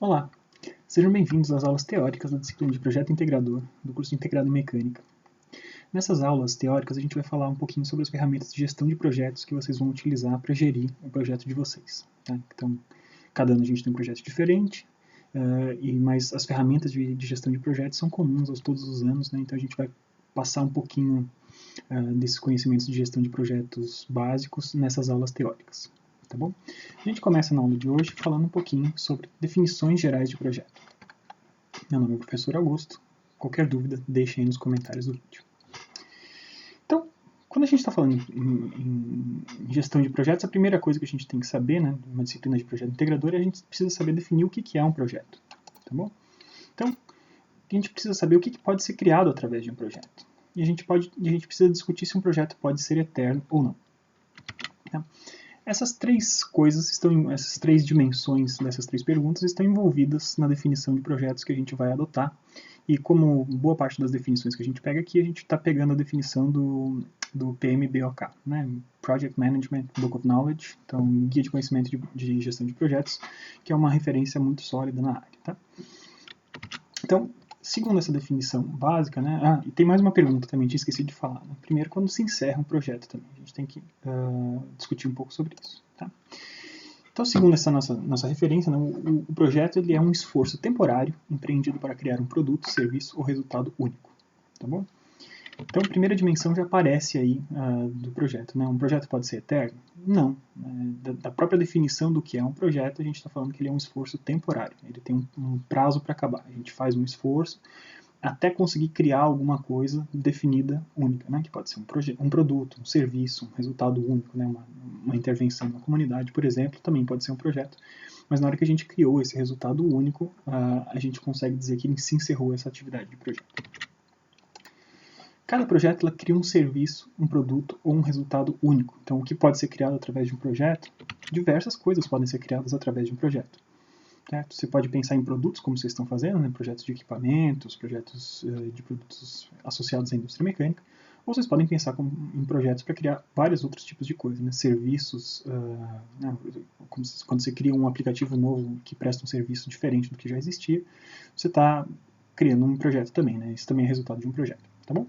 Olá, sejam bem-vindos às aulas teóricas da disciplina de Projeto Integrador, do curso de Integrado em Mecânica. Nessas aulas teóricas, a gente vai falar um pouquinho sobre as ferramentas de gestão de projetos que vocês vão utilizar para gerir o projeto de vocês. Tá? Então, cada ano a gente tem um projeto diferente, mas as ferramentas de gestão de projetos são comuns a todos os anos, né? Então a gente vai passar um pouquinho desses conhecimentos de gestão de projetos básicos nessas aulas teóricas. Tá bom? A gente começa na aula de hoje falando um pouquinho sobre definições gerais de projeto. Meu nome é o professor Augusto. Qualquer dúvida, deixe aí nos comentários do vídeo. Então, quando a gente está falando em gestão de projetos, a primeira coisa que a gente tem que saber, né, numa disciplina de projeto integrador, é a gente precisa saber definir o que é um projeto. Tá bom? Então, a gente precisa saber o que pode ser criado através de um projeto. E a gente precisa discutir se um projeto pode ser eterno ou não. Tá? Essas três dimensões dessas três perguntas estão envolvidas na definição de projetos que a gente vai adotar. E como boa parte das definições que a gente pega aqui, a gente está pegando a definição do PMBOK, né? Project Management Book of Knowledge, então Guia de Conhecimento de Gestão de Projetos, que é uma referência muito sólida na área. Tá? Então, segundo essa definição básica, né? E tem mais uma pergunta também, tinha esquecido de falar. Né? Primeiro, quando se encerra um projeto também, a gente tem que discutir um pouco sobre isso. Tá? Então, segundo essa nossa referência, né, o projeto ele é um esforço temporário empreendido para criar um produto, serviço ou resultado único. Tá bom? Então, a primeira dimensão já aparece aí do projeto. Né? Um projeto pode ser eterno? Não. Da própria definição do que é um projeto, a gente está falando que ele é um esforço temporário. Ele tem um prazo para acabar. A gente faz um esforço até conseguir criar alguma coisa definida, única, né? Que pode ser um produto, um serviço, um resultado único, né? Uma intervenção na comunidade, por exemplo, também pode ser um projeto. Mas na hora que a gente criou esse resultado único, a gente consegue dizer que se encerrou essa atividade de projeto. Cada projeto ela cria um serviço, um produto ou um resultado único. Então, o que pode ser criado através de um projeto? Diversas coisas podem ser criadas através de um projeto. Certo? Você pode pensar em produtos, como vocês estão fazendo, né? Projetos de equipamentos, projetos de produtos associados à indústria mecânica, ou vocês podem pensar em projetos para criar vários outros tipos de coisas, né? Serviços, né? Quando você cria um aplicativo novo que presta um serviço diferente do que já existia, você está criando um projeto também, né? Isso também é resultado de um projeto, tá bom?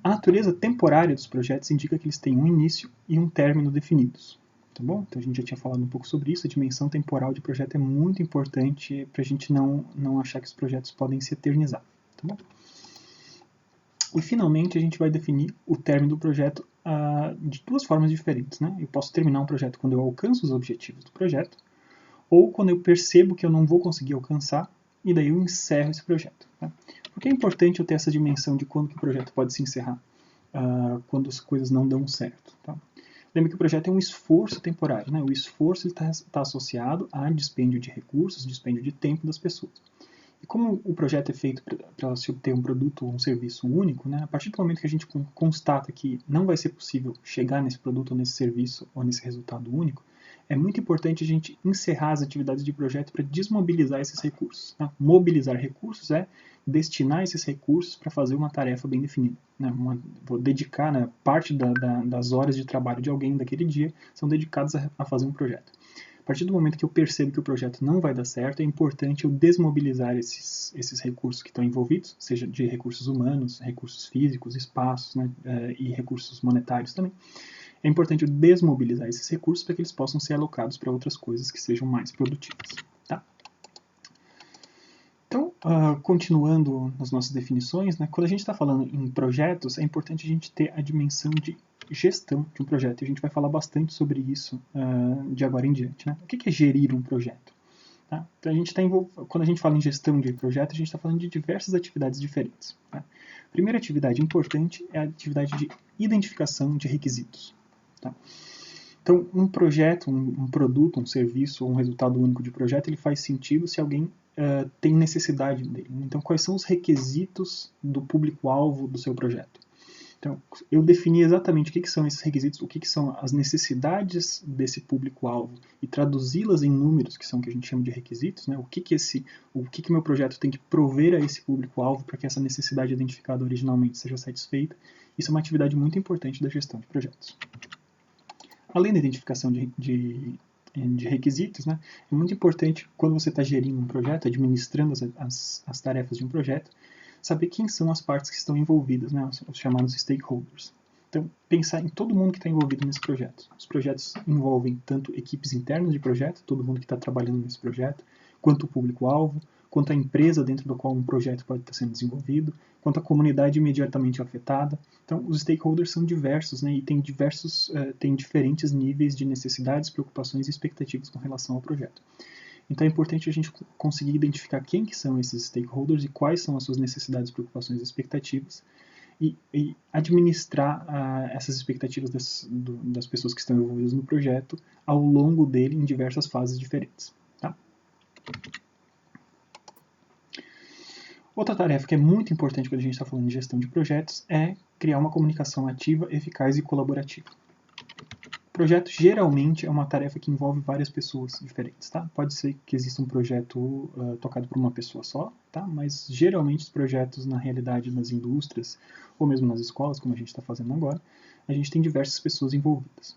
A natureza temporária dos projetos indica que eles têm um início e um término definidos. Tá bom? Então a gente já tinha falado um pouco sobre isso, a dimensão temporal de projeto é muito importante para a gente não achar que os projetos podem se eternizar. Tá bom? E finalmente a gente vai definir o término do projeto de duas formas diferentes. Né? Eu posso terminar um projeto quando eu alcanço os objetivos do projeto, ou quando eu percebo que eu não vou conseguir alcançar, e daí eu encerro esse projeto. Tá? Por que é importante eu ter essa dimensão de quando que o projeto pode se encerrar? Quando as coisas não dão certo. Tá? Lembra que o projeto é um esforço temporário. Né? O esforço está associado a dispêndio de recursos, dispêndio de tempo das pessoas. E como o projeto é feito para se obter um produto ou um serviço único, né? A partir do momento que a gente constata que não vai ser possível chegar nesse produto ou nesse serviço ou nesse resultado único, é muito importante a gente encerrar as atividades de projeto para desmobilizar esses recursos. Né? Mobilizar recursos é destinar esses recursos para fazer uma tarefa bem definida. Né? Vou dedicar, né, parte das horas de trabalho de alguém daquele dia são dedicadas a fazer um projeto. A partir do momento que eu percebo que o projeto não vai dar certo, é importante eu desmobilizar esses recursos que estão envolvidos, seja de recursos humanos, recursos físicos, espaços, né, e recursos monetários também. É importante eu desmobilizar esses recursos para que eles possam ser alocados para outras coisas que sejam mais produtivas. Tá? Então, continuando nas nossas definições, né, quando a gente está falando em projetos, é importante a gente ter a dimensão de gestão de um projeto. E a gente vai falar bastante sobre isso de agora em diante. Né? O que é gerir um projeto? Tá? Então, quando a gente fala em gestão de projeto, a gente está falando de diversas atividades diferentes. Tá? A primeira atividade importante é a atividade de identificação de requisitos. Tá? Então, um projeto, um produto, um serviço ou um resultado único de projeto, ele faz sentido se alguém tem necessidade dele. Então, quais são os requisitos do público-alvo do seu projeto? Então, eu defini exatamente o que são esses requisitos, o que são as necessidades desse público-alvo e traduzi-las em números, que são o que a gente chama de requisitos, né? O que meu projeto tem que prover a esse público-alvo para que essa necessidade identificada originalmente seja satisfeita. Isso é uma atividade muito importante da gestão de projetos. Além da identificação de de requisitos, né, é muito importante, quando você está gerindo um projeto, administrando as tarefas de um projeto, saber quem são as partes que estão envolvidas, né, os chamados stakeholders. Então, pensar em todo mundo que está envolvido nesse projeto. Os projetos envolvem tanto equipes internas de projeto, todo mundo que está trabalhando nesse projeto, quanto o público-alvo, quanto a empresa dentro do qual um projeto pode estar sendo desenvolvido, quanto a comunidade imediatamente afetada. Então, os stakeholders são diversos, né, e têm diferentes níveis de necessidades, preocupações e expectativas com relação ao projeto. Então, é importante a gente conseguir identificar quem que são esses stakeholders e quais são as suas necessidades, preocupações e expectativas, e administrar essas expectativas das pessoas que estão envolvidas no projeto ao longo dele em diversas fases diferentes. Tá? Outra tarefa que é muito importante quando a gente está falando de gestão de projetos é criar uma comunicação ativa, eficaz e colaborativa. Projeto geralmente é uma tarefa que envolve várias pessoas diferentes, tá? Pode ser que exista um projeto tocado por uma pessoa só, tá? Mas geralmente os projetos na realidade nas indústrias ou mesmo nas escolas, como a gente está fazendo agora, a gente tem diversas pessoas envolvidas.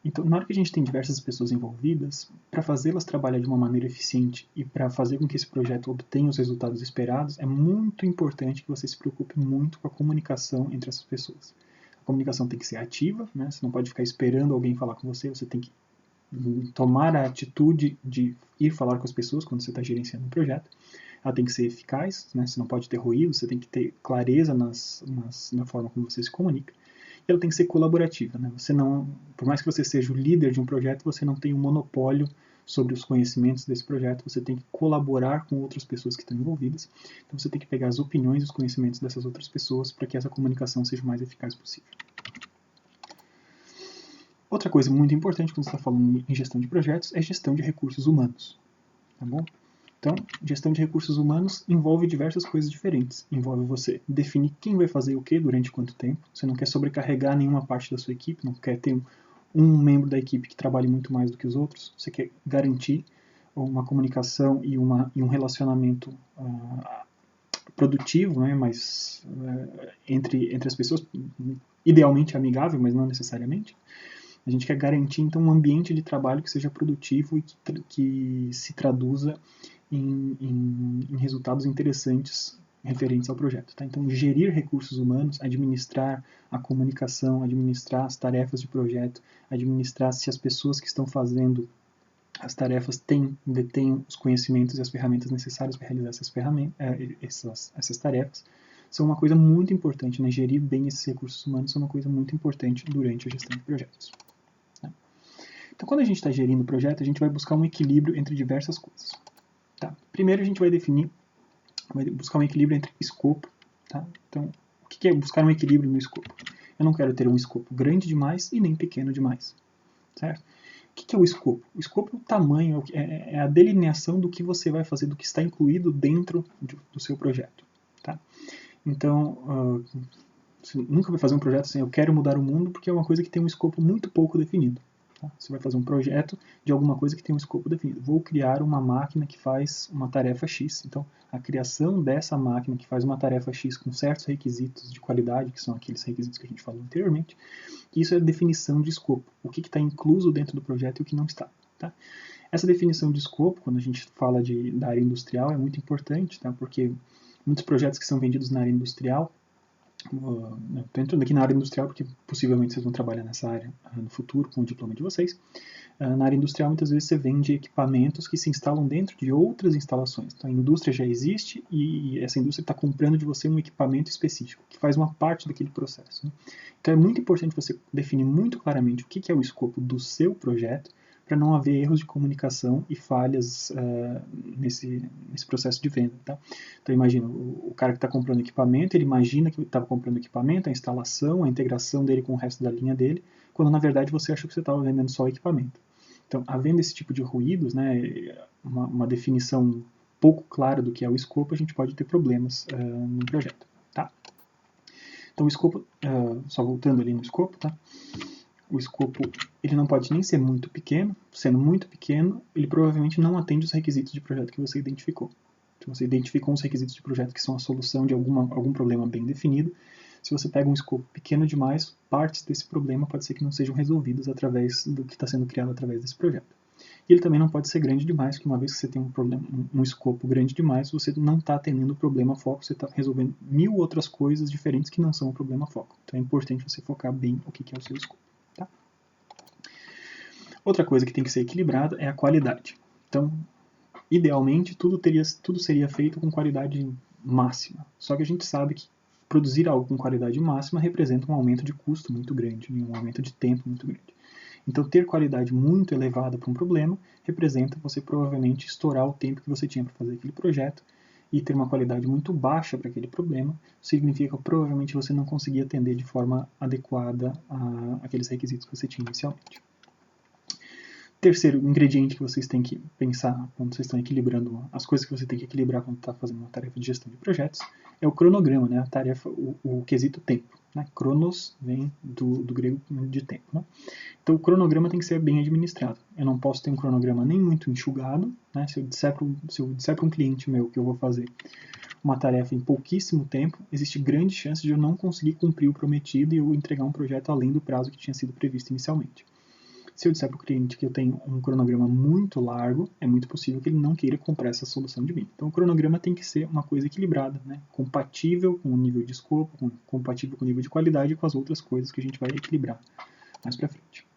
Então, na hora que a gente tem diversas pessoas envolvidas, para fazê-las trabalhar de uma maneira eficiente e para fazer com que esse projeto obtenha os resultados esperados, é muito importante que você se preocupe muito com a comunicação entre essas pessoas. A comunicação tem que ser ativa, né? Você não pode ficar esperando alguém falar com você, você tem que tomar a atitude de ir falar com as pessoas quando você está gerenciando um projeto. Ela tem que ser eficaz, né? Você não pode ter ruído, você tem que ter clareza na forma como você se comunica. E ela tem que ser colaborativa, né? Você não, por mais que você seja o líder de um projeto, você não tem um monopólio sobre os conhecimentos desse projeto, você tem que colaborar com outras pessoas que estão envolvidas. Então você tem que pegar as opiniões e os conhecimentos dessas outras pessoas para que essa comunicação seja o mais eficaz possível. Outra coisa muito importante quando você está falando em gestão de projetos é gestão de recursos humanos. Tá bom? Então, gestão de recursos humanos envolve diversas coisas diferentes. Envolve você definir quem vai fazer o que durante quanto tempo. Você não quer sobrecarregar nenhuma parte da sua equipe, não quer ter um membro da equipe que trabalhe muito mais do que os outros. Você quer garantir uma comunicação e um relacionamento produtivo, né, mas entre as pessoas, idealmente amigável, mas não necessariamente. A gente quer garantir, então, um ambiente de trabalho que seja produtivo e que se traduza em resultados interessantes referentes ao projeto. Tá? Então, gerir recursos humanos, administrar a comunicação, administrar as tarefas de projeto, administrar se as pessoas que estão fazendo as tarefas detêm os conhecimentos e as ferramentas necessárias para realizar essas tarefas, são uma coisa muito importante, né? Gerir bem esses recursos humanos é uma coisa muito importante durante a gestão de projetos. Tá? Então, quando a gente está gerindo o projeto, a gente vai buscar um equilíbrio entre diversas coisas. Tá? Primeiro, a gente vai buscar um equilíbrio entre escopo. Tá? Então, o que é buscar um equilíbrio no escopo? Eu não quero ter um escopo grande demais e nem pequeno demais. Certo? O que é o escopo? O escopo é o tamanho, é a delineação do que você vai fazer, do que está incluído dentro do seu projeto. Tá? Então, você nunca vai fazer um projeto assim, eu quero mudar o mundo, porque é uma coisa que tem um escopo muito pouco definido. Tá? Você vai fazer um projeto de alguma coisa que tem um escopo definido. Vou criar uma máquina que faz uma tarefa X. Então, a criação dessa máquina que faz uma tarefa X com certos requisitos de qualidade, que são aqueles requisitos que a gente falou anteriormente, isso é a definição de escopo. O que está incluso dentro do projeto e o que não está. Tá? Essa definição de escopo, quando a gente fala da área industrial, é muito importante, tá? Porque muitos projetos que são vendidos na área industrial, estou entrando aqui na área industrial porque possivelmente vocês vão trabalhar nessa área no futuro com o diploma de vocês. Na área industrial, muitas vezes você vende equipamentos que se instalam dentro de outras instalações. Então, a indústria já existe e essa indústria está comprando de você um equipamento específico, que faz uma parte daquele processo. Né? Então, é muito importante você definir muito claramente o que é o escopo do seu projeto, para não haver erros de comunicação e falhas nesse processo de venda. Tá? Então, imagina, o cara que está comprando equipamento, ele imagina que estava comprando equipamento, a instalação, a integração dele com o resto da linha dele, quando na verdade você achou que você estava vendendo só o equipamento. Então, havendo esse tipo de ruídos, né, uma definição pouco clara do que é o escopo, a gente pode ter problemas no projeto. Tá? Então, o escopo, só voltando ali no escopo, tá? O escopo ele não pode nem ser muito pequeno. Sendo muito pequeno, ele provavelmente não atende os requisitos de projeto que você identificou. Se você identificou os requisitos de projeto que são a solução de algum problema bem definido, se você pega um escopo pequeno demais, partes desse problema pode ser que não sejam resolvidas através do que está sendo criado através desse projeto. E ele também não pode ser grande demais, porque uma vez que você tem um escopo grande demais, você não está atendendo o problema foco, você está resolvendo 1000 outras coisas diferentes que não são o problema foco. Então é importante você focar bem o que é o seu escopo. Tá? Outra coisa que tem que ser equilibrada é a qualidade. Então, idealmente, tudo seria feito com qualidade máxima. Só que a gente sabe que produzir algo com qualidade máxima representa um aumento de custo muito grande, um aumento de tempo muito grande. Então, ter qualidade muito elevada para um problema representa você provavelmente estourar o tempo que você tinha para fazer aquele projeto, e ter uma qualidade muito baixa para aquele problema significa que provavelmente você não conseguia atender de forma adequada aqueles requisitos que você tinha inicialmente. Terceiro ingrediente que vocês têm que pensar quando vocês estão equilibrando, as coisas que você tem que equilibrar quando está fazendo uma tarefa de gestão de projetos, é o cronograma, né? A tarefa, o quesito tempo. Né? Cronos vem do grego de tempo. Né? Então o cronograma tem que ser bem administrado. Eu não posso ter um cronograma nem muito enxugado. Né? Se eu disser para um cliente meu que eu vou fazer uma tarefa em pouquíssimo tempo, existe grande chance de eu não conseguir cumprir o prometido e eu entregar um projeto além do prazo que tinha sido previsto inicialmente. Se eu disser para o cliente que eu tenho um cronograma muito largo, é muito possível que ele não queira comprar essa solução de mim. Então o cronograma tem que ser uma coisa equilibrada, né? Compatível com o nível de escopo, compatível com o nível de qualidade e com as outras coisas que a gente vai equilibrar mais para frente.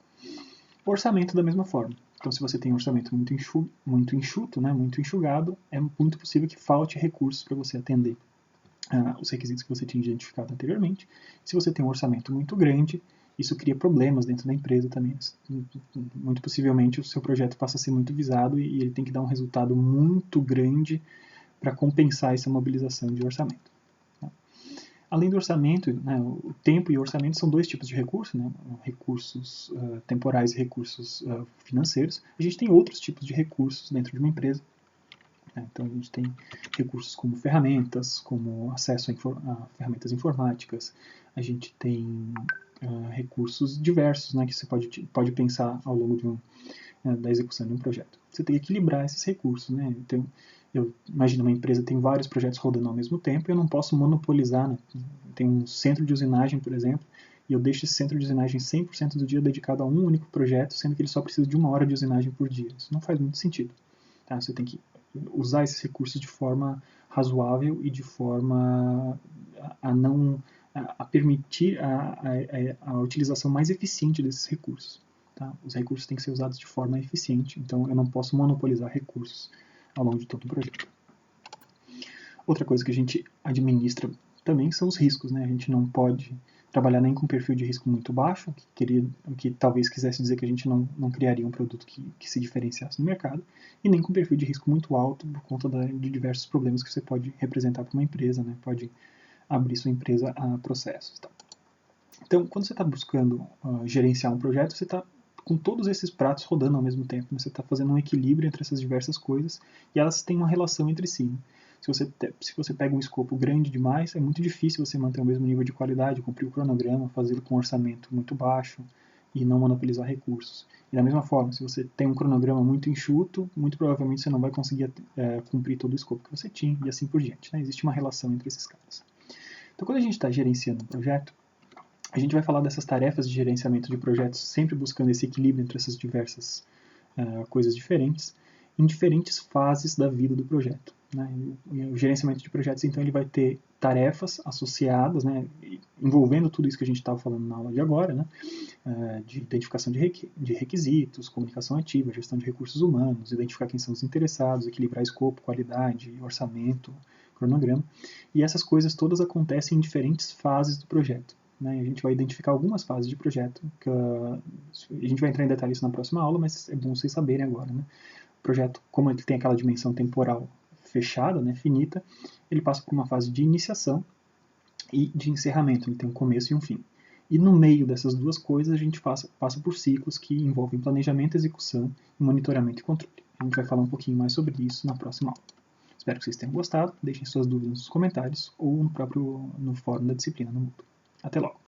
O orçamento da mesma forma. Então se você tem um orçamento muito enxuto, né? Muito enxugado, é muito possível que falte recursos para você atender os requisitos que você tinha identificado anteriormente. Se você tem um orçamento muito grande, isso cria problemas dentro da empresa também. Muito possivelmente o seu projeto passa a ser muito visado e ele tem que dar um resultado muito grande para compensar essa mobilização de orçamento. Além do orçamento, né, o tempo e o orçamento são dois tipos de recursos, né, recursos temporais e recursos financeiros. A gente tem outros tipos de recursos dentro de uma empresa. Então a gente tem recursos como ferramentas, como acesso a ferramentas informáticas, a gente tem recursos diversos, né, que você pode pensar ao longo da execução de um projeto. Você tem que equilibrar esses recursos. Né? Então, eu imagino uma empresa tem vários projetos rodando ao mesmo tempo e eu não posso monopolizar. Né? Tem um centro de usinagem, por exemplo, e eu deixo esse centro de usinagem 100% do dia dedicado a um único projeto, sendo que ele só precisa de 1 hora de usinagem por dia. Isso não faz muito sentido. Tá? Você tem que usar esses recursos de forma razoável e de forma a permitir a utilização mais eficiente desses recursos. Tá? Os recursos têm que ser usados de forma eficiente, então eu não posso monopolizar recursos ao longo de todo o projeto. Outra coisa que a gente administra também são os riscos. Né? A gente não pode trabalhar nem com perfil de risco muito baixo, que talvez quisesse dizer que a gente não criaria um produto que se diferenciasse no mercado, e nem com perfil de risco muito alto por conta de diversos problemas que você pode representar para uma empresa, né? Pode abrir sua empresa a processos. Tá? Então, quando você está buscando gerenciar um projeto, você está com todos esses pratos rodando ao mesmo tempo. Né? Você está fazendo um equilíbrio entre essas diversas coisas e elas têm uma relação entre si. Né? Se você pega um escopo grande demais, é muito difícil você manter o mesmo nível de qualidade, cumprir o cronograma, fazê-lo com um orçamento muito baixo e não monopolizar recursos. E da mesma forma, se você tem um cronograma muito enxuto, muito provavelmente você não vai conseguir cumprir todo o escopo que você tinha e assim por diante. Né? Existe uma relação entre esses caras. Então, quando a gente está gerenciando um projeto, a gente vai falar dessas tarefas de gerenciamento de projetos, sempre buscando esse equilíbrio entre essas diversas coisas diferentes, em diferentes fases da vida do projeto. Né? O gerenciamento de projetos, então, ele vai ter tarefas associadas, né, envolvendo tudo isso que a gente estava falando na aula de agora, né, de identificação de requisitos, comunicação ativa, gestão de recursos humanos, identificar quem são os interessados, equilibrar escopo, qualidade, orçamento, cronograma. E essas coisas todas acontecem em diferentes fases do projeto. Né? A gente vai identificar algumas fases de projeto, a gente vai entrar em detalhes na próxima aula, mas é bom vocês saberem agora. Né? O projeto, como ele tem aquela dimensão temporal fechada, né, finita, ele passa por uma fase de iniciação e de encerramento. Ele tem um começo e um fim. E no meio dessas duas coisas, a gente passa por ciclos que envolvem planejamento, execução, monitoramento e controle. A gente vai falar um pouquinho mais sobre isso na próxima aula. Espero que vocês tenham gostado. Deixem suas dúvidas nos comentários ou no fórum da disciplina no Moodle. Até logo!